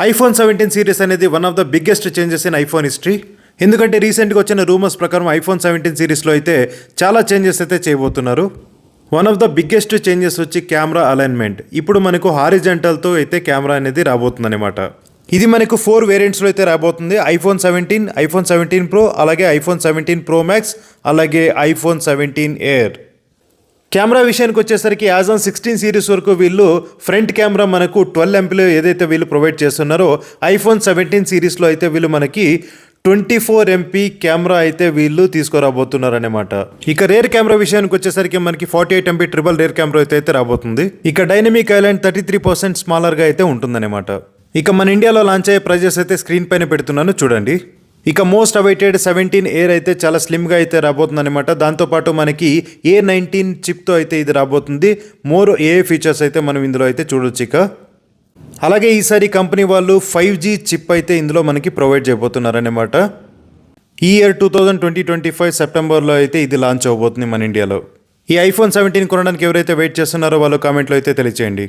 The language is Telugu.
ఐఫోన్ 17 సిరీస్ అనేది one of the biggest changes in iPhone history. ఎందుకంటే రీసెంట్గా వచ్చిన రూమర్స్ ప్రకారం ఐఫోన్ 17 సిరీస్లో అయితే చాలా చేంజెస్ అయితే చేయబోతున్నారు. One of the biggest changes వచ్చి కెమెరా అలైన్మెంట్. ఇప్పుడు మనకు హారిజంటల్తో అయితే కెమెరా అనేది రాబోతుంది అనమాట. ఇది మనకు 4 వేరియంట్స్లో అయితే రాబోతుంది. ఐఫోన్ 17, ఐఫోన్ 17 ప్రో, అలాగే ఐఫోన్ 17 ప్రో మ్యాక్స్, అలాగే ఐఫోన్ 17 ఎయిర్. కెమెరా విషయానికి వచ్చేసరికి యాజ్ ఆన్ 16 సిరీస్ వరకు వీళ్ళు ఫ్రంట్ కెమెరా మనకు 12 ఎంపీలో ఏదైతే వీళ్ళు ప్రొవైడ్ చేస్తున్నారో, ఐఫోన్ 17 సిరీస్లో అయితే వీళ్ళు మనకి 24 ఎంపీ కెమెరా అయితే వీళ్ళు తీసుకురాబోతున్నారు అనమాట. ఇక రేర్ కెమెరా విషయానికి వచ్చేసరికి మనకి 48 ఎంపీ ట్రిపుల్ రేర్ కెమెరా అయితే రాబోతుంది. ఇక డైనమిక్ ఐలాండ్ 33% స్మాలర్గా అయితే ఉంటుందన్నమాట. ఇక మన ఇండియాలో లాంచ్ అయ్యే ప్రైజెస్ అయితే స్క్రీన్ పైన పెడుతున్నాను చూడండి. ఇక మోస్ట్ అవైటెడ్ 17 ఎయిర్ అయితే చాలా స్లిమ్గా అయితే రాబోతుంది అనమాట. దాంతోపాటు మనకి A19 చిప్తో అయితే ఇది రాబోతుంది. మోర్ AI ఫీచర్స్ అయితే మనం ఇందులో అయితే చూడొచ్చు. ఇక అలాగే ఈసారి కంపెనీ వాళ్ళు 5G చిప్ అయితే ఇందులో మనకి ప్రొవైడ్ చేయబోతున్నారనమాట. ఈ ఇయర్ 2025 సెప్టెంబర్లో అయితే ఇది లాంచ్ అవబోతుంది మన ఇండియాలో. ఈ ఐఫోన్ 17 కొనడానికి ఎవరైతే వెయిట్ చేస్తున్నారో వాళ్ళు కామెంట్లో అయితే తెలియచేయండి.